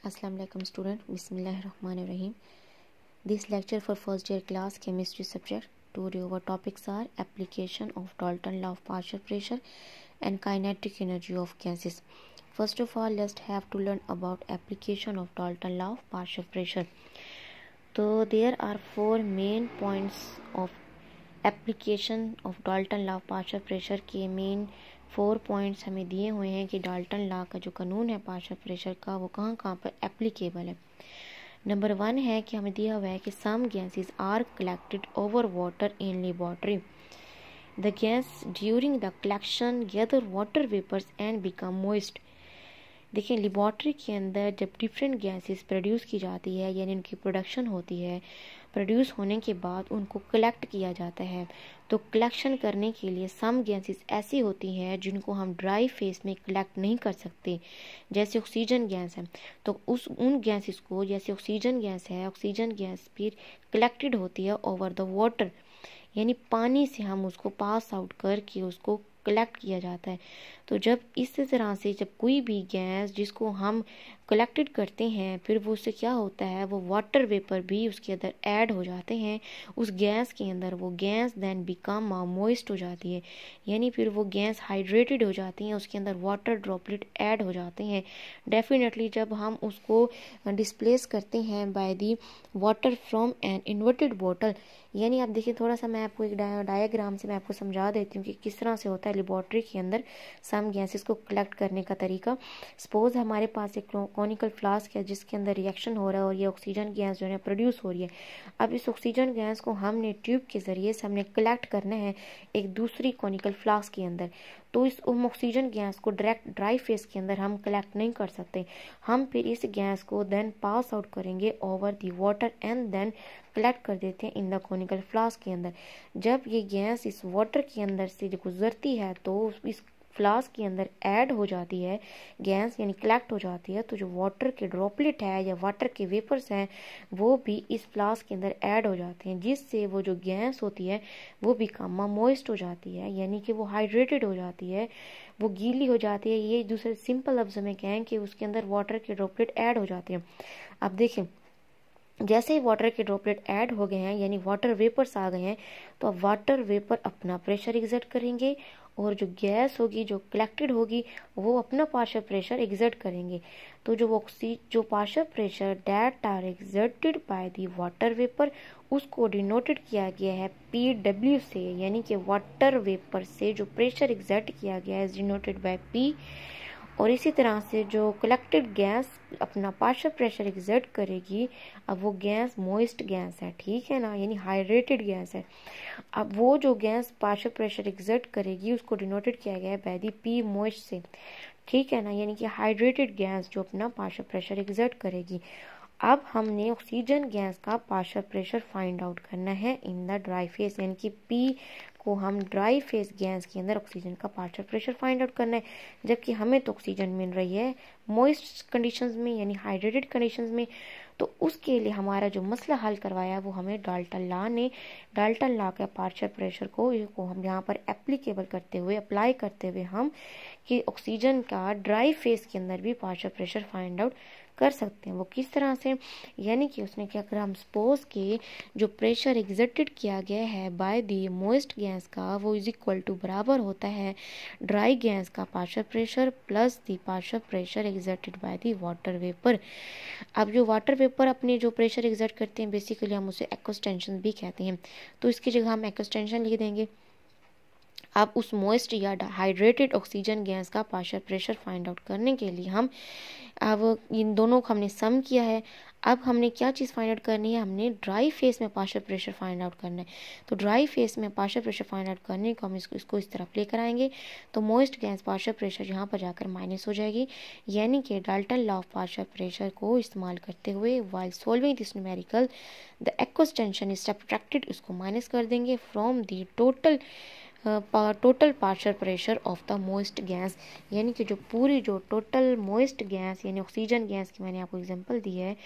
Assalamu alaikum student. Bismillahirrahmanirrahim. This lecture for first year class chemistry subject. Today our topics are application of Dalton law of partial pressure and kinetic energy of gases. First of all, let's have to learn about application of Dalton law of partial pressure. So there are four main points of application of Dalton law of partial pressure के main 4 points हमें दिए हुए हैं कि Dalton law का जो कानून है पार्शियल प्रेशर का वो कहाँ कहाँ पर एप्लीकेबल है। नंबर 1 है कि हमें दिया हुआ है कि some gases are collected over water in laboratory. The gas during the collection gather water vapours and become moist. देखिए, लेबोरेटरी के अंदर जब डिफरेंट गैसेस प्रोड्यूस की जाती है यानी उनकी प्रोडक्शन होती है, प्रोड्यूस होने के बाद उनको कलेक्ट किया जाता है। तो कलेक्शन करने के लिए सम गैसेस ऐसी होती हैं जिनको हम ड्राई फेस में कलेक्ट नहीं कर सकते, जैसे ऑक्सीजन गैस है। तो उन गैसेस को, जैसे ऑक्सीजन गैस है, ऑक्सीजन गैस फिर कलेक्टेड होती है ओवर द वाटर, यानी पानी से हम उसको पास आउट करके उसको कलेक्ट किया जाता है। तो जब इस तरह से जब कोई भी गैस जिसको हम कलेक्टेड करते हैं, फिर वो उससे क्या होता है, वो वाटर वेपर भी उसके अंदर ऐड हो जाते हैं उस गैस के अंदर। वो गैस देन बिकम मॉइस्ट हो जाती है, यानी फिर वो गैस हाइड्रेटेड हो जाती है, उसके अंदर वाटर ड्रॉपलेट ऐड हो जाते हैं। डेफिनेटली जब हम उसको डिस्प्लेस करते हैं by the water from an inverted bottle, यानी आप देखिए, थोड़ा सा मैं आपको एक डायग्राम से मैं आपको समझा देती हूँ कि किस तरह से होता है लेबोरेटरी के अंदर सम गैसेस को कलेक्ट करने का तरीका। सपोज हमारे पास एक कॉनिकल फ्लास्क है जिसके अंदर रिएक्शन हो रहा है और ये ऑक्सीजन गैस जो है प्रोड्यूस हो रही है। अब इस ऑक्सीजन गैस को हमने ट्यूब के ज़रिए से हमने कलेक्ट करना है एक दूसरी कॉनिकल फ्लास्क के अंदर। तो इस ऑक्सीजन गैस को डायरेक्ट ड्राई फेस के अंदर हम कलेक्ट नहीं कर सकते। हम फिर इस गैस को देन पास आउट करेंगे over the water and then collect कर देते हैं इन द कॉनिकल फ्लास्क के अंदर। जब ये गैस इस वाटर के अंदर से गुजरती है तो इस फ्लास्क के अंदर ऐड हो जाती है गैस, यानी कलेक्ट हो जाती है। तो जो वाटर के ड्रॉपलेट है या वाटर के वेपर्स हैं वो भी इस फ्लास्क के अंदर ऐड हो जाते हैं, जिससे वो जो गैस होती है वो भी मॉइस्ट हो जाती है, यानी कि वो हाइड्रेटेड हो जाती है, वो गीली हो जाती है। ये दूसरे सिंपल लफ्ज़ में कहें कि उसके अंदर वाटर के ड्रॉपलेट ऐड हो जाते हैं। अब देखें, जैसे ही वाटर के ड्रॉपलेट ऐड हो गए हैं यानी वाटर वेपर्स आ गए हैं, तो अब वाटर वेपर अपना प्रेशर एग्जर्ट करेंगे और जो गैस होगी जो कलेक्टेड होगी वो अपना पार्शियल प्रेशर एग्जर्ट करेंगे। तो जो partial pressure that are exerted by the water vapour उसको डिनोटेड किया गया है PW से, यानी कि वाटर वेपर से जो प्रेशर एग्जर्ट किया गया है डिनोटेड बाय P। और इसी तरह से जो कलेक्टेड गैस अपना पार्शियल प्रेशर एग्जर्ट करेगी, अब वो गैस मॉइस्ट गैस है, ठीक है ना, यानी हाइड्रेटेड गैस है। अब वो जो गैस पार्शियल प्रेशर एग्जर्ट करेगी उसको डिनोटेड किया गया है बाय दी P मॉइस्ट से, ठीक है ना, यानी कि हाइड्रेटेड गैस जो अपना पार्शियल प्रेशर एग्जर्ट करेगी। अब हमने ऑक्सीजन गैस का पार्शियल प्रेशर फाइंड आउट करना है इन द ड्राई फेस, यानी कि P को हम ड्राई फेस गैस के अंदर ऑक्सीजन का पार्शियल प्रेशर फाइंड आउट करना है, जबकि हमें तो ऑक्सीजन मिल रही है मॉइस्ट कंडीशंस में यानी हाइड्रेटेड कंडीशंस में। तो उसके लिए हमारा जो मसला हल करवाया वो हमें डाल्टन लॉ के पार्शियल प्रेशर को हम यहाँ पर एप्लीकेबल करते हुए अप्लाई करते हुए हम कि ऑक्सीजन का ड्राई फेस के अंदर भी पार्शियल प्रेशर फाइंड आउट कर सकते हैं। वो किस तरह से, यानी कि उसने क्या करा, हम सपोज के जो प्रेशर एग्जर्टेड किया गया है बाय दी मॉइस्ट गैस का वो इज इक्वल टू बराबर होता है ड्राई गैस का partial pressure plus the partial pressure exerted by the water vapour. अब जो वाटर वेपर अपने जो प्रेशर एग्जर्ट करते हैं बेसिकली हम उसे एक्सटेंशन भी कहते हैं, तो इसकी जगह हम एक्सटेंशन लिख देंगे। अब उस मॉइस्ट या हाइड्रेटेड ऑक्सीजन गैस का पार्शियल प्रेशर फाइंड आउट करने के लिए हम अब इन दोनों को हमने सम किया है। अब हमने क्या चीज़ फाइंड आउट करनी है, हमने ड्राई फेस में पार्शियल प्रेशर फाइंड आउट करना है। तो ड्राई फेस में पार्शियल प्रेशर फाइंड आउट करने को हम इसको इस तरफ लेकर आएंगे, तो मॉइस्ट गैस पार्शियल प्रेशर यहाँ पर जाकर माइनस हो जाएगी, यानी कि Dalton law of partial pressure को इस्तेमाल करते हुए while solving this numerical the extension is subtracted, उसको माइनस कर देंगे from the total partial pressure of the moist gas, यानी कि जो टोटल मॉइस्ट गैस यानी ऑक्सीजन गैस की मैंने आपको एग्जांपल दी है,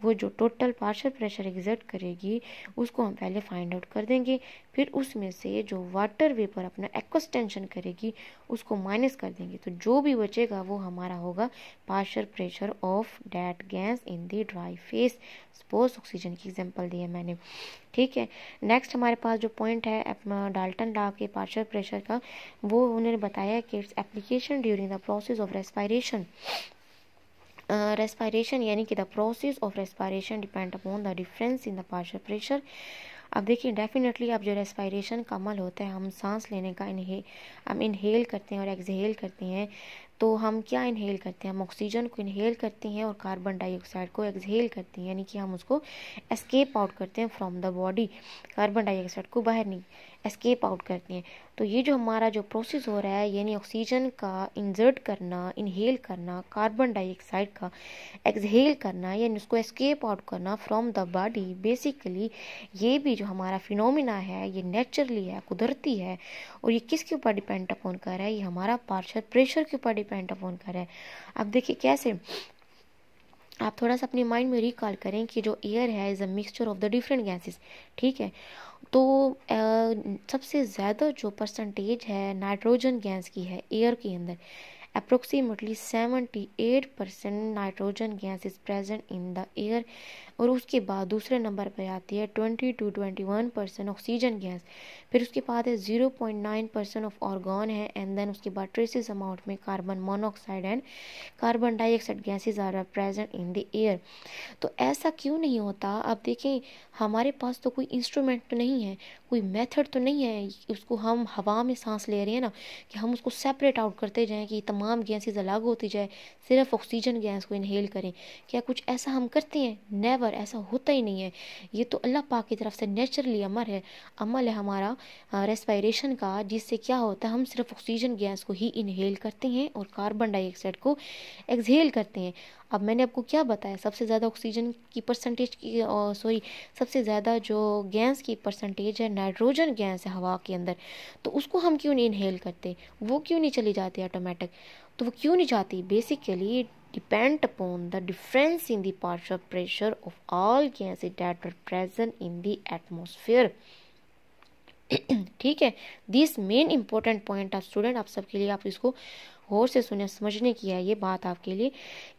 वो जो टोटल पार्शियल प्रेशर एग्जर्ट करेगी उसको हम पहले फाइंड आउट कर देंगे, फिर उसमें से जो वाटर वेपर अपना एक्सटेंशन करेगी उसको माइनस कर देंगे, तो जो भी बचेगा वो हमारा होगा partial pressure of that gas in the dry face. Suppose oxygen की एग्जांपल दी है मैंने, ठीक है। नेक्स्ट हमारे पास जो पॉइंट है अपना डाल्टन लॉ के पार्शियल प्रेशर का, वो उन्होंने बताया कि its application during the process of respiration. Respiration यानी कि the process of respiration depend upon the difference in the partial pressure. अब देखिए डेफिनेटली अब जो रेस्पायरेशन का अमल होता है, हम सांस लेने का हम इनहेल करते हैं और एक्सहेल करते हैं, तो हम क्या इनहेल करते हैं, हम ऑक्सीजन को इनहेल करते हैं और कार्बन डाइऑक्साइड को एक्सहेल करते हैं, यानी कि हम उसको एस्केप आउट करते हैं from the body, carbon dioxide को बाहर नहीं एस्केप आउट करते हैं। तो ये जो हमारा जो प्रोसेस हो रहा है, यानी ऑक्सीजन का इंजर्ट करना, इनहेल करना, कार्बन डाइऑक्साइड का एक्सहेल करना, यानी उसको एस्केप आउट करना फ्रॉम द बॉडी, बेसिकली ये भी जो हमारा फिनोमिना है ये नेचुरली है, कुदरती है, और ये किसके ऊपर डिपेंड अपॉन कर रहा है, ये हमारा पार्शियल प्रेशर के ऊपर डिपेंड अपॉन कर रहा है। अब देखिए कैसे, आप थोड़ा सा अपने माइंड में रिकॉल करें कि जो एयर है is a mixture of the different gases, ठीक है। तो सबसे ज़्यादा जो परसेंटेज है नाइट्रोजन गैस की है एयर के अंदर, approximately 78% nitrogen gas is present in the air, और उसके बाद दूसरे नंबर पे आती है 20 to 21% ऑक्सीजन गैस, फिर उसके बाद है 0.9% ऑफ ऑर्गन है, एंड देन उसके बाद ट्रेसिस अमाउंट में carbon monoxide and carbon dioxide gases are present in the air. तो ऐसा क्यों नहीं होता, आप देखें हमारे पास तो कोई इंस्ट्रूमेंट तो नहीं है, कोई मेथड तो नहीं है, उसको हम हवा में सांस ले रहे हैं ना, कि हम उसको सेपरेट आउट करते जाएं कि तमाम गैसेज अलग होती जाए, सिर्फ ऑक्सीजन गैस को इनहेल करें, क्या कुछ ऐसा हम करते हैं? नेवर, ऐसा होता ही नहीं है। ये तो अल्लाह पाक की तरफ से नेचुरली अमल है हमारा रेस्पायरेशन का, जिससे क्या होता है हम सिर्फ ऑक्सीजन गैस को ही इनहेल करते हैं और कार्बन डाइऑक्साइड को एक्सहेल करते हैं। अब मैंने आपको क्या बताया, सबसे ज़्यादा ऑक्सीजन की परसेंटेज की सबसे ज़्यादा जो गैस की परसेंटेज है नाइट्रोजन गैस है हवा के अंदर, तो उसको हम क्यों नहीं इनहेल करते, वो क्यों नहीं चली जाती ऑटोमेटिक, तो वो क्यों नहीं जाती, basically depend upon the difference in the partial pressure of all gases that are present in the atmosphere। ठीक है, दिस मेन इंपॉर्टेंट पॉइंट आप स्टूडेंट आप सबके लिए, आप इसको गौर से सुने, समझने की है ये बात आपके लिए,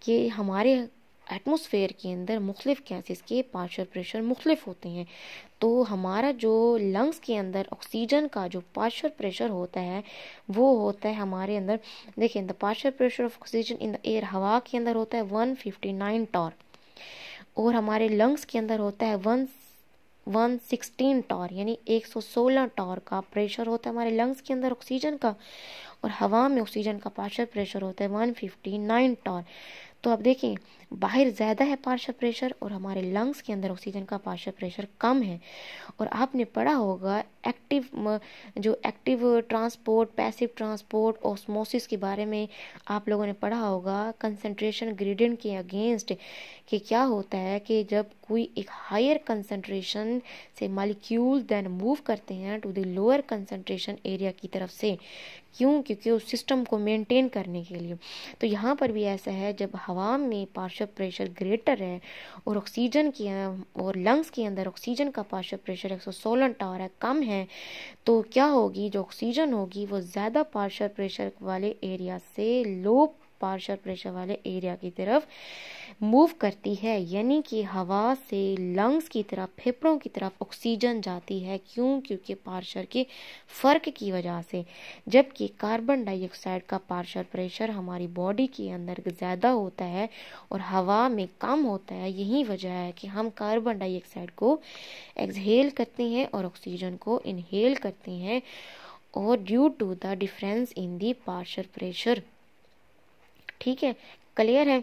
कि हमारे एटमॉस्फेयर के अंदर मुख्तलिफ गैसेस के पार्शियल प्रेशर मुख्तलिफ होते हैं। तो हमारा जो लंग्स के अंदर ऑक्सीजन का जो पार्शियल प्रेशर होता है वो होता है हमारे अंदर, देखिए the partial pressure of oxygen in the air, हवा के अंदर होता है 159 टॉर, और हमारे लंग्स के अंदर होता है 116 टॉर, यानी 116 टॉर का प्रेशर होता है हमारे लंग्स के अंदर ऑक्सीजन का, और हवा में ऑक्सीजन का पार्शियल प्रेशर होता है 159 टॉर। तो अब देखें बाहर ज़्यादा है पार्शियल प्रेशर और हमारे लंग्स के अंदर ऑक्सीजन का पार्शियल प्रेशर कम है। और आपने पढ़ा होगा active transport, passive transport, osmosis के बारे में आप लोगों ने पढ़ा होगा, कंसंट्रेशन ग्रेडियंट के अगेंस्ट, कि क्या होता है कि जब कोई एक हायर कंसंट्रेशन से मॉलिक्यूल देन मूव करते हैं to the lower concentration area की तरफ से, क्योंकि उस सिस्टम को मेंटेन करने के लिए। तो यहाँ पर भी ऐसा है, जब हवा में पार्शियल प्रेशर ग्रेटर है और ऑक्सीजन की और लंग्स के अंदर ऑक्सीजन का पार्शियल प्रेशर 116 टॉर है, कम है, तो क्या होगी, जो ऑक्सीजन होगी वो ज़्यादा पार्शियल प्रेशर वाले एरिया से लो पार्शियल प्रेशर वाले एरिया की तरफ मूव करती है, यानी कि हवा से लंग्स की तरफ, फेफड़ों की तरफ ऑक्सीजन जाती है, क्योंकि पार्शियल के फ़र्क की वजह से, जबकि कार्बन डाइऑक्साइड का पार्शियल प्रेशर हमारी बॉडी के अंदर ज़्यादा होता है और हवा में कम होता है। यही वजह है कि हम कार्बन डाइऑक्साइड को एक्सहेल करते हैं और ऑक्सीजन को इनहेल करते हैं, और due to the difference in the partial pressure. ठीक है, क्लियर है।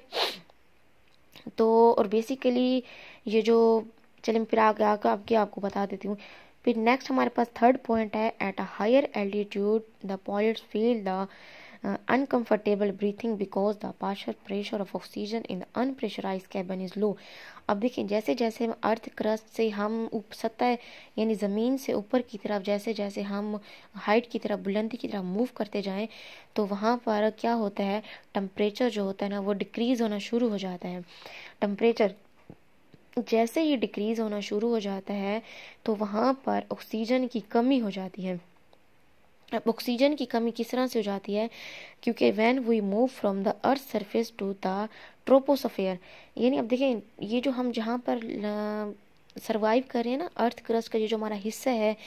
तो और बेसिकली ये जो, चलिए फिर आगे आपको बता देती हूँ। फिर नेक्स्ट हमारे पास थर्ड पॉइंट है, at a higher altitude the pilots feel the uncomfortable breathing because the partial pressure of oxygen in the unpressurise cabin is low. अब देखिए जैसे जैसे हम अर्थ क्रस्ट से हम सतह यानी ज़मीन से ऊपर की तरफ जैसे जैसे हम हाइट की तरफ, बुलंदी की तरफ मूव करते जाएं, तो वहाँ पर क्या होता है, टेम्परेचर जो होता है ना वो डिक्रीज़ होना शुरू हो जाता है। टेम्परेचर जैसे ही डिक्रीज होना शुरू हो जाता है तो वहाँ पर ऑक्सीजन की कमी हो जाती है। अब ऑक्सीजन की कमी किस तरह से हो जाती है, क्योंकि when we move from the earth surface to the troposphere, यानी अब देखें ये जो हम जहाँ पर सरवाइव कर रहे हैं ना, अर्थ क्रस्ट का ये जो हमारा हिस्सा है,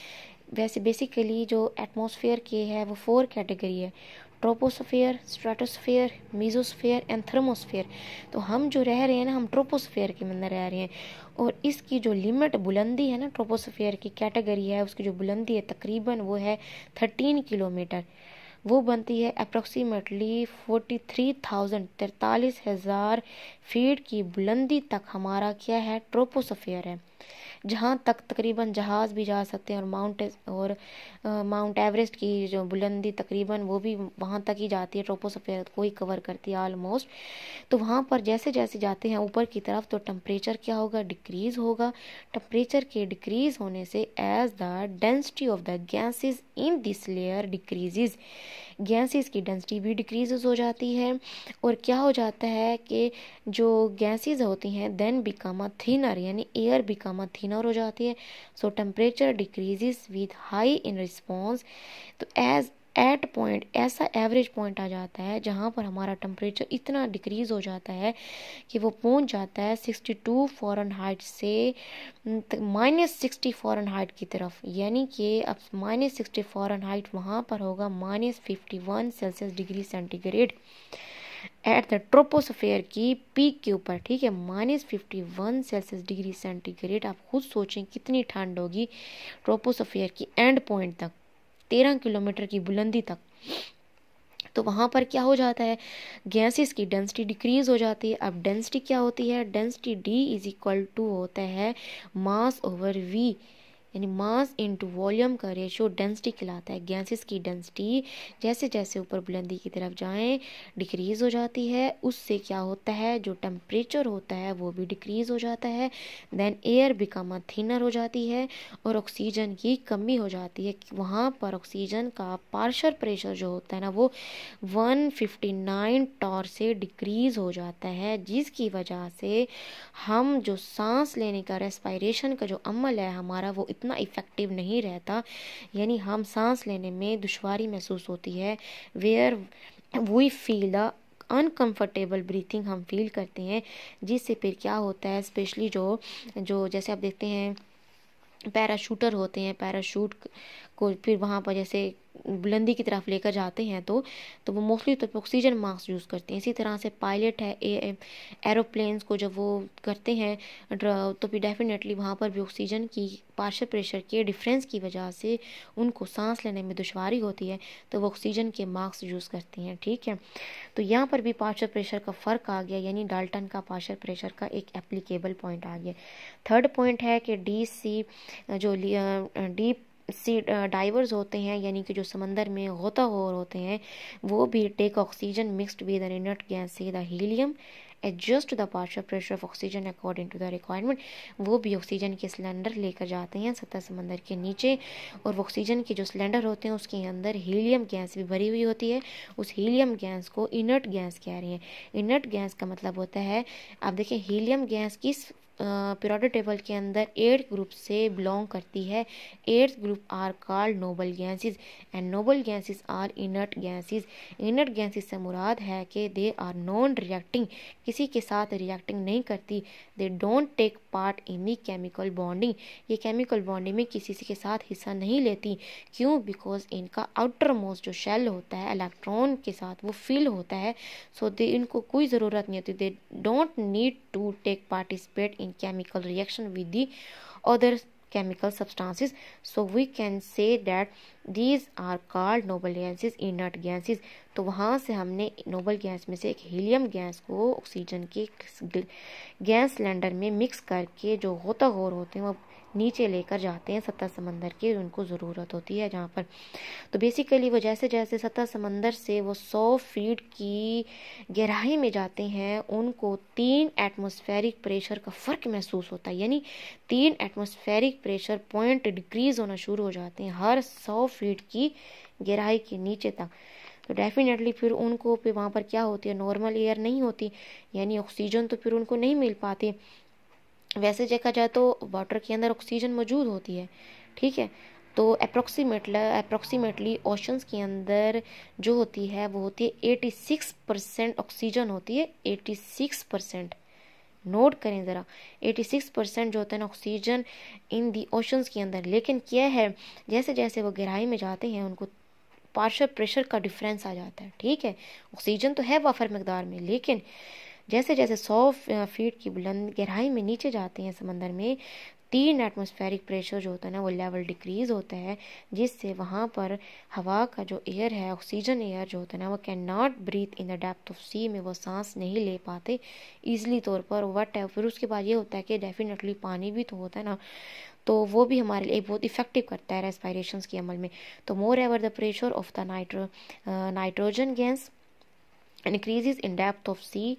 वैसे बेसिकली जो एटमॉस्फेयर के है वो 4 कैटेगरी है, troposphere, stratosphere, mesosphere and thermosphere. तो हम जो रह रहे हैं ना, हम ट्रोपोस्फेयर के अंदर रह रहे हैं, और इसकी जो लिमिट बुलंदी है ना, ट्रोपोस्फेयर की कैटेगरी है, उसकी जो बुलंदी है तकरीबन वो है 13 किलोमीटर। वो बनती है अप्रोक्सीमेटली 43,000 फीट की बुलंदी तक हमारा क्या है, ट्रोपोस्फेयर है, जहाँ तक तकरीबन जहाज़ भी जा सकते हैं, और माउंट एवरेस्ट की जो बुलंदी तकरीबन वो भी वहाँ तक ही जाती है, ट्रोपोस्फेयर को ही कवर करती है ऑलमोस्ट। तो वहाँ पर जैसे जैसे जाते हैं ऊपर की तरफ तो टेम्परेचर क्या होगा, डिक्रीज़ होगा। टेम्परेचर के डिक्रीज़ होने से as the density of the gases in this layer decreases, gases की डेंसिटी भी डिक्रीज हो जाती है, और क्या हो जाता है कि जो गैसेस होती हैं देन बिकम अ थिनर, यानी एयर बिकम अ थिनर हो जाती है। सो temperature decreases with high in response. तो एज एट पॉइंट, ऐसा एवरेज पॉइंट आ जाता है जहाँ पर हमारा टेम्परेचर इतना डिक्रीज हो जाता है कि वो पहुँच जाता है 62 फ़ारेनहाइट से -60 फ़ारेनहाइट की तरफ, यानी कि अब -60 फ़ारेनहाइट वहाँ पर होगा -51 Celsius degree centigrade at the troposphere की पीक के ऊपर, ठीक है, -51 सेल्सियस डिग्री सेंटीग्रेड। आप खुद सोचें कितनी ठंड होगी ट्रोपोस्फेयर की एंड पॉइंट तक, 13 किलोमीटर की बुलंदी तक। तो वहाँ पर क्या हो जाता है, गैसेस की डेंसिटी डिक्रीज हो जाती है। अब डेंसिटी क्या होती है, density D is equal to होता है मास ओवर V, यानी मास इनटू वॉल्यूम का रेशो डेंसिटी कहलाता है। गैसेस की डेंसिटी जैसे जैसे ऊपर बुलंदी की तरफ जाएं डिक्रीज हो जाती है, उससे क्या होता है, जो टेम्परेचर होता है वो भी डिक्रीज हो जाता है। Then air become a thinner हो जाती है, और ऑक्सीजन की कमी हो जाती है। वहाँ पर ऑक्सीजन का पार्शियल प्रेशर जो होता है ना वो 159 टॉर से डिक्रीज हो जाता है, जिसकी वजह से हम जो सांस लेने का, रेस्पिरेशन का जो अमल है हमारा, वो इतना इफ़ेक्टिव नहीं रहता, यानी हम सांस लेने में दुश्वारी महसूस होती है। Where we feel the uncomfortable breathing हम फील करते हैं, जिससे फिर क्या होता है, स्पेशली जो जो जैसे आप देखते हैं पैराशूटर होते हैं, पैराशूट को फिर वहाँ पर जैसे बुलंदी की तरफ लेकर जाते हैं तो वो मोस्टली तो ऑक्सीजन मास्क यूज़ करते हैं। इसी तरह से पायलट है एरोप्लेन्स को जब वो करते हैं तो फिर डेफिनेटली वहाँ पर भी ऑक्सीजन की पार्शियल प्रेशर के डिफरेंस की वजह से उनको सांस लेने में दुश्वारी होती है, तो वो ऑक्सीजन के मास्क यूज़ करती हैं, ठीक है। तो यहाँ पर भी पार्शियल प्रेशर का फ़र्क आ गया, यानी डाल्टन का पार्शियल प्रेशर का एक एप्लीकेबल पॉइंट आ गया। थर्ड पॉइंट है कि जो डीप सी डाइवर्स होते हैं, यानी कि जो समंदर में गोताखोर होते हैं, वो भी take oxygen mixed with an inert gas से the helium adjust the partial pressure of oxygen according to the requirement. वो भी ऑक्सीजन के सिलेंडर लेकर जाते हैं सतह समंदर के नीचे, और वो ऑक्सीजन के जो सिलेंडर होते हैं उसके अंदर हीलियम गैस भी भरी हुई होती है। उस हीलियम गैस को इनर्ट गैस कह रहे हैं। इनर्ट गैस का मतलब होता है, आप देखें हीलियम गैस किस पीरियोडिक टेबल के अंदर 8 ग्रुप से बिलोंग करती है। 8 group are called noble gases and noble gases are inert gases. Inert gases से मुराद है कि दे आर नॉन रिएक्टिंग, किसी के साथ रिएक्टिंग नहीं करती। They don't take part in the chemical bonding, ये केमिकल बॉन्डिंग में किसी के साथ हिस्सा नहीं लेती। क्यों? बिकॉज इनका आउटर मोस्ट जो शेल होता है इलेक्ट्रॉन के साथ वो फिल होता है, सो दे इनको कोई ज़रूरत नहीं होती, they don't need to take participate in chemical reaction with the other chemical substances. So we can say that these are called noble gases, inert gases. तो वहाँ से हमने नोबल गैस में से एक हीलियम गैस को ऑक्सीजन के gas cylinder में मिक्स करके जो गोताखोर होते हैं वो नीचे लेकर जाते हैं सतह समंदर की, उनको ज़रूरत होती है जहाँ पर। तो बेसिकली वो जैसे जैसे सतह समंदर से वो 100 फीट की गहराई में जाते हैं, उनको 3 एटमॉस्फेरिक प्रेशर का फ़र्क महसूस होता है, यानी 3 एटमॉस्फेरिक प्रेशर पॉइंट डिक्रीज़ होना शुरू हो जाते हैं हर 100 फीट की गहराई के नीचे तक। तो डेफिनेटली फिर उनको फिर वहाँ पर क्या होती है, नॉर्मल एयर नहीं होती, यानी ऑक्सीजन तो फिर उनको नहीं मिल पाती। वैसे देखा जाए तो वाटर के अंदर ऑक्सीजन मौजूद होती है, ठीक है। तो अप्रोक्सीमेटली ओशंस के अंदर जो होती है वो होती है 86% ऑक्सीजन होती है, 86%। नोट करें ज़रा, 86% जो होता है ना ऑक्सीजन इन दी ओशंस के अंदर। लेकिन क्या है, जैसे जैसे वो गहराई में जाते हैं उनको पार्शियल प्रेशर का डिफरेंस आ जाता है, ठीक है। ऑक्सीजन तो है वाफर मकदार में, लेकिन जैसे जैसे 100 फीट की बुलंद गहराई में नीचे जाते हैं समंदर में, 3 एटमॉस्फेरिक प्रेशर जो होता है ना वो लेवल डिक्रीज होता है, जिससे वहाँ पर हवा का जो एयर है, ऑक्सीजन एयर जो होता है ना, वो can not breathe in the depth of sea में, वो सांस नहीं ले पाते ईजिली तौर पर। वट है फिर उसके बाद ये होता है कि डेफिनेटली पानी भी तो होता है ना, तो वो भी हमारे लिए बहुत इफेक्टिव करता है रेस्पिरेशन के अमल में। तो moreover the pressure of the nitrogen gas increases in depth of sea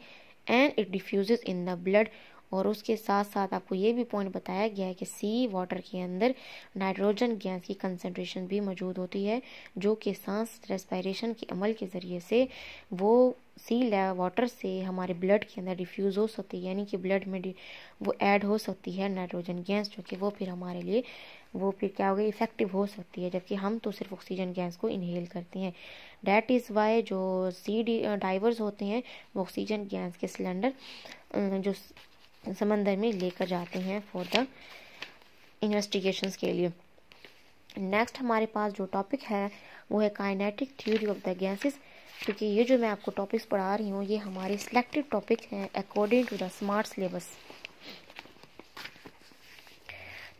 and it diffuses in the blood. और उसके साथ साथ आपको ये भी पॉइंट बताया गया है कि सी वाटर के अंदर नाइट्रोजन गैस की कंसंट्रेशन भी मौजूद होती है, जो कि सांस रेस्पिरेशन के अमल के ज़रिए से वो सी वाटर से हमारे ब्लड के अंदर डिफ्यूज़ हो सकती है, यानी कि ब्लड में वो ऐड हो सकती है नाइट्रोजन गैस, जो कि वो फिर हमारे लिए वो फिर क्या हो गई, इफेक्टिव हो सकती है, जबकि हम तो सिर्फ ऑक्सीजन गैस को इनहेल करते हैं। डैट इज़ वाई जो सी डाइवर्स होते हैं वो ऑक्सीजन गैस के सिलेंडर जो समंदर में लेकर जाते हैं फॉर द इन्वेस्टिगेशंस के लिए। नेक्स्ट हमारे पास जो टॉपिक है वो है kinetic theory of the gases, क्योंकि ये जो मैं आपको टॉपिक्स पढ़ा रही हूँ ये हमारे सिलेक्टेड टॉपिक हैं according to the smart syllabus.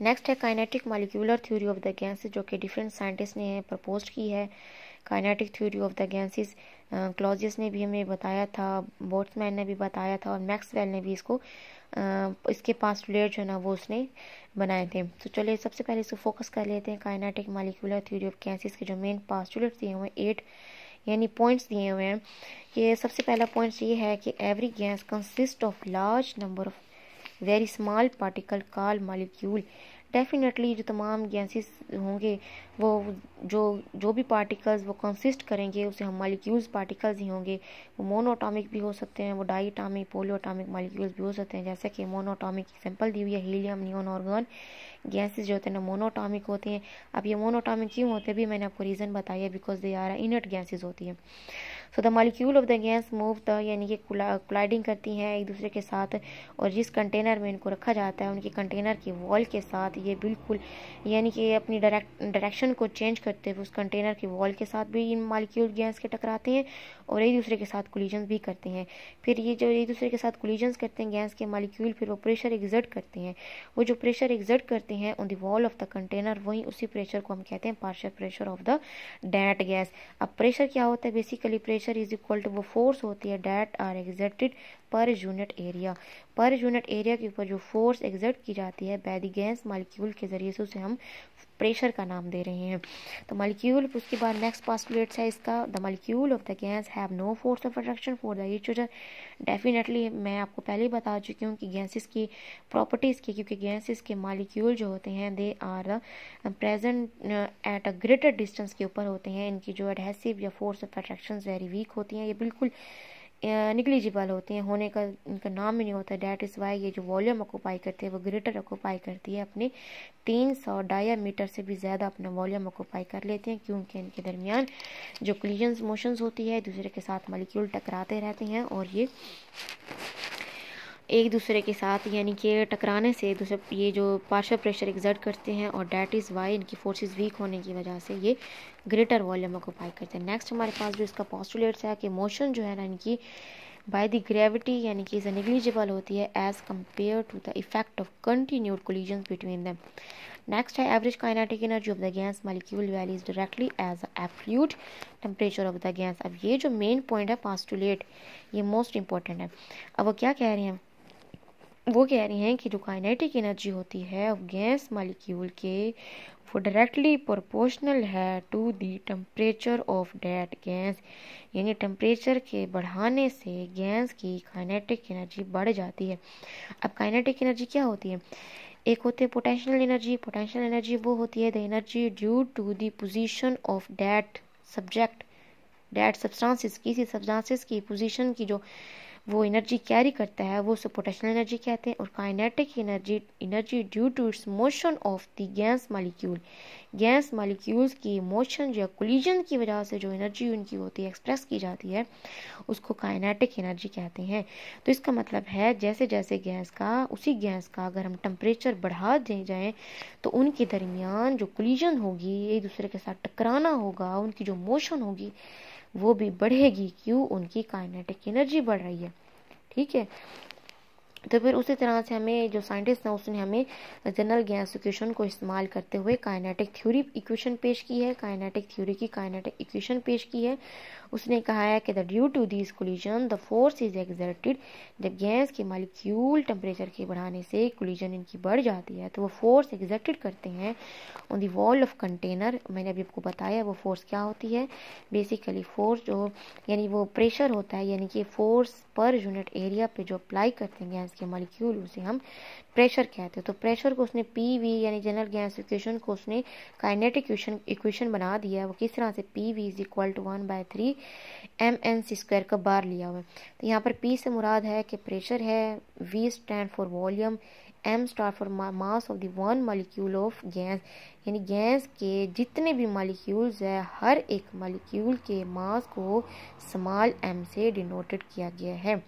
Next है kinetic molecular theory of the gases, जो कि डिफरेंट साइंटिस्ट ने प्रपोज की है। Kinetic theory of the gases Clausius ने भी हमें बताया था, बोल्ट्जमैन ने भी बताया था, और मैक्सवेल ने भी इसके पास्टुलेट जो है ना वो उसने बनाए थे। तो चलिए सबसे पहले इसको फोकस कर लेते हैं। Kinetic molecular theory of gases के जो मेन पास्टुलेट दिए हुए हैं 8 यानी पॉइंट्स दिए हुए हैं। ये सबसे पहला पॉइंट ये है कि every gas consist of large number of very small particle called molecule. Definitely जो तमाम गैसेस होंगे वो जो भी पार्टिकल्स वो कंसिस्ट करेंगे उसे हम मॉलिक्यूल्स पार्टिकल्स ही होंगे। वो मोनोटॉमिक भी हो सकते हैं, वो डाईटॉमिक पॉलीएटॉमिक मॉलिक्यूल्स भी हो सकते हैं। जैसे कि मोनोटॉमिक एग्जांपल दी हुई है हीलियम, नियोन, आर्गन। गैसेस जो होते हैं ना मोनोटॉमिक होते हैं। अब ये मोनोटॉमिक क्यों होते हैं भी मैंने आपको रीज़न बताया, because they are inert gases होती है। So the molecule of the gas move the यानी कि कोलाइडिंग करती हैं एक दूसरे के साथ, और जिस कंटेनर में इनको रखा जाता है उनके कंटेनर की वॉल के साथ ये बिल्कुल यानी कि अपनी डायरेक्शन को चेंज करते हुए उस कंटेनर की वॉल के साथ भी इन मॉलिक्यूल गैस के टकराते हैं और एक दूसरे के साथ कोलिजन भी करते हैं। फिर ये जो एक दूसरे के साथ कोलिजन्स करते हैं गैस के मॉलिक्यूल, फिर वो प्रेशर एग्जर्ट करते हैं। वो जो प्रेशर एग्जर्ट करते हैं on the wall of the container, वहीं उसी प्रेशर को हम कहते हैं partial pressure of the that gas. अब प्रेशर क्या होता है, basically pressure is equal to वो फोर्स होती है that are exerted per unit area. Per unit area के ऊपर जो फोर्स एग्जर्ट की जाती है बाय द गैस मॉलिक्यूल के जरिए से उसे हम प्रेशर का नाम दे रहे हैं। तो मॉलिक्यूल, उसके बाद नेक्स्ट पास्टुलेट है इसका, the molecule of the gas have no force of attraction for the each other. Definitely मैं आपको पहले ही बता चुकी हूँ कि गैसेस की प्रॉपर्टीज़ की, क्योंकि गैसेस के मॉलिक्यूल जो होते हैं they are present at a greater distance के ऊपर होते हैं। इनकी जो एडहेसिव या force of attraction very weak होती हैं, ये बिल्कुल निगलिजिबल होती हैं, होने का इनका नाम ही नहीं होता। डैट इज़ वाई ये जो वॉल्यूम ऑक्यूपाई करती है वो ग्रेटर ऑक्यूपाई करती है, अपने 300 डायामीटर से भी ज़्यादा अपना वॉल्यूम ऑक्यूपाई कर लेते हैं, क्योंकि इनके दरमियान जो कोलिजन्स मोशंस होती है दूसरे के साथ मॉलिक्यूल टकराते रहते हैं और ये एक दूसरे के साथ यानी कि टकराने से एक दूसरे ये जो पार्शियल प्रेशर एग्जर्ट करते हैं, और डैट इज़ वाई इनकी फोर्सेस वीक होने की वजह से ये ग्रेटर वॉल्यूम ऑक्यूपाई करते हैं। नेक्स्ट हमारे पास जो इसका पोस्टुलेट्स है कि मोशन जो है ना इनकी बाय द ग्रेविटी यानी कि नेग्लिजिबल होती है as compare to the effect of continued collisions between them. Next है average kinetic energy of the gas molecule varies directly as absolute temperature of the gas. अब ये जो मेन पॉइंट है postulate, ये मोस्ट इंपॉर्टेंट है। अब वो क्या कह रहे हैं, वो कह रही हैं कि जो काइनेटिक एनर्जी होती है गैस मॉलिक्यूल के वो डायरेक्टली प्रोपोर्शनल है to the temperature of that gas, यानी टेम्परेचर के बढ़ाने से गैस की काइनेटिक एनर्जी बढ़ जाती है। अब काइनेटिक एनर्जी क्या होती है, एक होती है पोटेंशियल एनर्जी। पोटेंशियल एनर्जी वो होती है the energy due to the position of that subject, that substances, किसी सब्सटेंसेस की पोजीशन की जो वो एनर्जी कैरी करता है वो उसे पोटेंशियल एनर्जी कहते हैं। और kinetic energy due to its motion of the gas molecule, gas molecules की मोशन या कोलिजन की वजह से जो एनर्जी उनकी होती है एक्सप्रेस की जाती है उसको काइनेटिक एनर्जी कहते हैं। तो इसका मतलब है जैसे जैसे उसी गैस का अगर हम टेम्परेचर बढ़ा दे जाएं तो उनके दरमियान जो कोलिजन होगी, एक दूसरे के साथ टकराना होगा, उनकी जो मोशन होगी वो भी बढ़ेगी। क्यों? उनकी काइनेटिक एनर्जी बढ़ रही है। ठीक है, तो फिर उसी तरह से हमें जो साइंटिस्ट है उसने हमें जनरल गैस इक्वेशन को इस्तेमाल करते हुए काइनेटिक थ्योरी इक्वेशन पेश की है, काइनेटिक थ्योरी की काइनेटिक इक्वेशन पेश की है। उसने कहा है कि due to this collision the force is exerted, जब गैस के मॉलिक्यूल टेम्परेचर के बढ़ाने से कोलिजन इनकी बढ़ जाती है तो वो फोर्स एक्सर्टेड करते हैं on the wall of container. मैंने अभी आपको बताया वो फोर्स क्या होती है। बेसिकली फोर्स जो यानी वो प्रेशर होता है, यानी कि फोर्स पर यूनिट एरिया पे जो अप्लाई करते हैं गैस के मॉलिक्यूल उसे हम प्रेशर कहते हैं। तो प्रेशर को उसने पी यानी जनरल गैस इक्वेशन को उसने काइनेटिक इक्वेशन बना दिया है। वो किस तरह से PV is equal to 1/3 mnc² का बार लिया हुआ है। तो यहाँ पर P से मुराद है कि प्रेशर है, V stand for volume, M stand for mass of the one molecule of gas, यानी गैस के जितने भी मॉलिक्यूल्स है हर एक मॉलिक्यूल के मास को स्मॉल m से डिनोटेड किया गया है।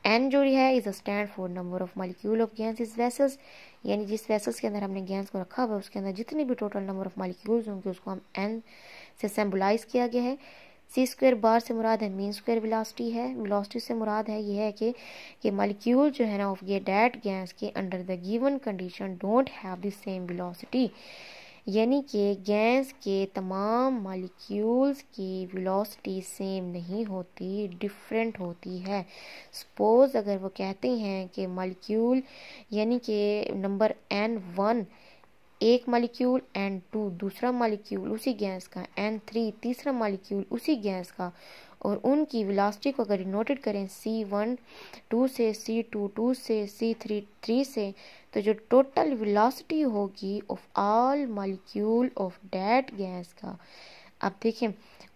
N जो है is a stand for number of molecule of gas is vessels, यानी जिस वेसल्स के अंदर हमने गैस को रखा हुआ है उसके अंदर जितने भी टोटल नंबर ऑफ मॉलिक्यूल्स होंगे उसको हम N से सिंबलाइज किया गया है। c² बार से मुराद है मीन स्क्वायर वेलोसिटी है। वेलोसिटी से मुराद है ये है कि मॉलिक्यूल जो है ना ऑफ दैट गैस के under the given condition don't have the same velocity, यानी कि गैस के तमाम मॉलिक्यूल्स की वेलोसिटी सेम नहीं होती, डिफरेंट होती है। सपोज अगर वो कहते हैं कि मॉलिक्यूल यानी कि नंबर N1 एक मॉलिक्यूल, N2 दूसरा मॉलिक्यूल उसी गैस का, N3 तीसरा मॉलिक्यूल उसी गैस का, और उनकी वेलोसिटी को अगर डिनोटेड करें C1 2 से, C2 2 से, C3 3 से, तो जो टोटल वेलोसिटी होगी of all molecule of that gas का, अब देखें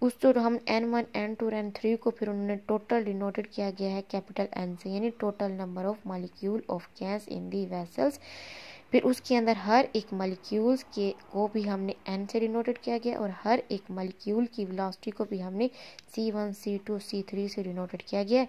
उस तो हम N1 N2 N3 को फिर उन्होंने टोटल डिनोटेड किया गया है कैपिटल N से, यानी total number of molecule of gas in the vessels. फिर उसके अंदर हर एक मॉलिक्यूल्स के को भी हमने N से डिनोटेड किया गया और हर एक मॉलिक्यूल की वेलोसिटी को भी हमने C1 C2 C3 से डिनोटेड किया गया है।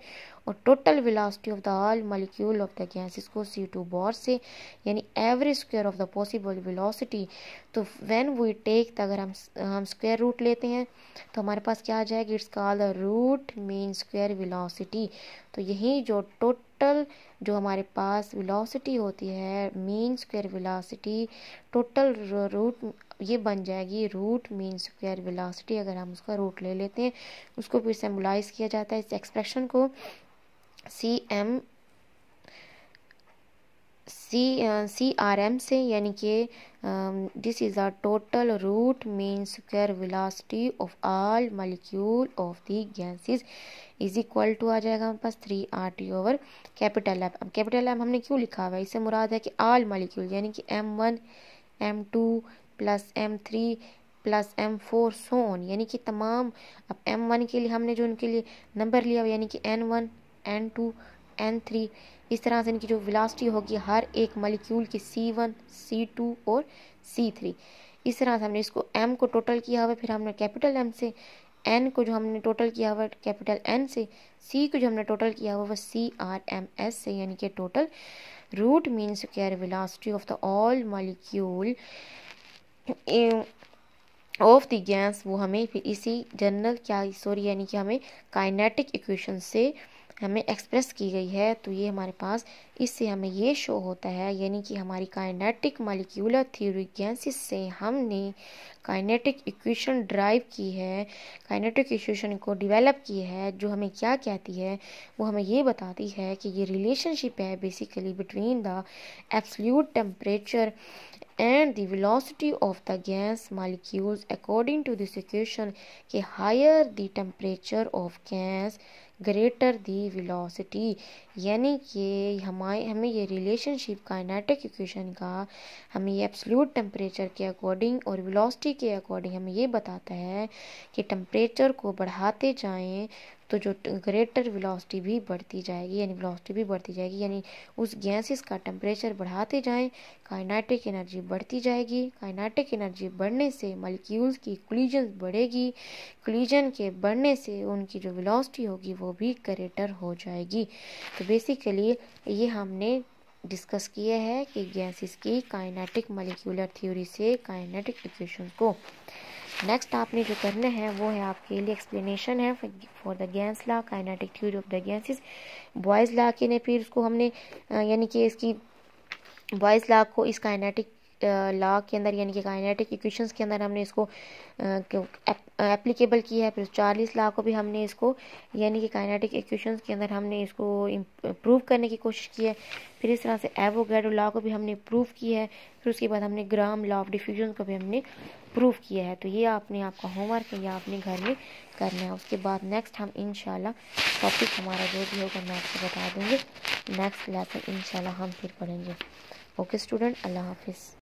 और total velocity of the all molecule of the gas इसको C2 बार से, यानी average square of the possible velocity. तो व्हेन वी टेक, अगर हम स्क्वायर रूट लेते हैं तो हमारे पास क्या आ जाएगा, it's called the root mean square velocity. तो यही जो टोटल जो हमारे पास वेलोसिटी होती है mean square velocity, total root ये बन जाएगी रूट मीन स्क्वायर वेलोसिटी। अगर हम उसका रूट ले लेते हैं उसको फिर सिंबलाइज किया जाता है इस एक्सप्रेशन को CRM से, यानी कि this is a total root mean square velocity of all molecule of the gases is equal to आ जाएगा हमारे पास 3RT ओवर कैपिटल एम। अब कैपिटल एम हमने क्यों लिखा हुआ है, इससे मुराद है कि ऑल मॉलिक्यूल यानी कि M1 M2 plus M3 plus M4 so on, यानी कि तमाम। अब M1 के लिए हमने जो उनके लिए नंबर लिया हुआ यानी कि N1 N2 N3, इस तरह से इनकी जो वेलोसिटी होगी हर एक मॉलिक्यूल की C1 C2 और C3। इस तरह से हमने इसको M को टोटल किया हुआ, फिर हमने कैपिटल M से, N को जो हमने टोटल किया हुआ कैपिटल N से, C को जो हमने टोटल किया हुआ CRMS से, यानी कि total root mean square velocity of the all molecule of the gas, वो हमें फिर इसी यानी कि हमें काइनेटिक इक्वेशन से हमें एक्सप्रेस की गई है। तो ये हमारे पास इससे हमें ये शो होता है, यानी कि हमारी काइनेटिक मॉलिक्यूलर थ्योरी गैसेस से हमने काइनेटिक इक्वेशन ड्राइव की है, काइनेटिक इक्वेशन को डेवलप की है, जो हमें क्या कहती है, वो हमें ये बताती है कि ये रिलेशनशिप है basically between the absolute temperature and the velocity of the gas molecules according to this equation कि higher the temperature of gas greater the velocity, यानी कि हमें ये रिलेशनशिप काइनेटिक इक्वेशन का हमें ये एब्सोल्यूट टेम्परेचर के अकॉर्डिंग और वेलोसिटी के अकॉर्डिंग हमें ये बताता है कि टेम्परेचर को बढ़ाते जाएं तो जो ग्रेटर वेलोसिटी भी बढ़ती जाएगी, यानी वेलोसिटी भी बढ़ती जाएगी, यानी उस गैसेस का टेम्परेचर बढ़ाते जाएं, काइनेटिक एनर्जी बढ़ती जाएगी। काइनेटिक एनर्जी बढ़ने से मॉलिक्यूल्स की कोलिजन बढ़ेगी, कोलिजन के बढ़ने से उनकी जो वेलोसिटी होगी वो भी ग्रेटर हो जाएगी। तो बेसिकली ये हमने डिस्कस किया है कि गैसेस की काइनेटिक मॉलिक्यूलर थ्योरी से काइनेटिक इक्वेशन को। नेक्स्ट आपने जो करना है वो है आपके लिए एक्सप्लेनेशन है for the gas law, kinetic theory of the gases. Boys law के ने फिर उसको हमने यानी कि इसकी बॉयज़ लॉ को इस काइनेटिक लॉ के अंदर यानी कि काइनेटिक इक्वेशंस के अंदर हमने इसको एप्लीकेबल किया है। फिर चार्लीस लॉ को भी हमने इसको यानी कि काइनेटिक इक्वेशंस के अंदर हमने इसको प्रूव करने की कोशिश की है। फिर इस तरह से एवोगैड्रो लॉ को भी हमने प्रूव किया है। फिर उसके बाद हमने ग्राम लॉ ऑफ डिफ्यूजन को भी हमने प्रूव किया है। तो ये आपका होमवर्क है, या आपने घर में करना है। उसके बाद नेक्स्ट हम इंशाल्लाह टॉपिक हमारा जो भी होगा मैं आपको बता दूँगी। नेक्स्ट लेसन इंशाल्लाह हम फिर पढ़ेंगे। ओके स्टूडेंट, अल्लाह हाफिज़।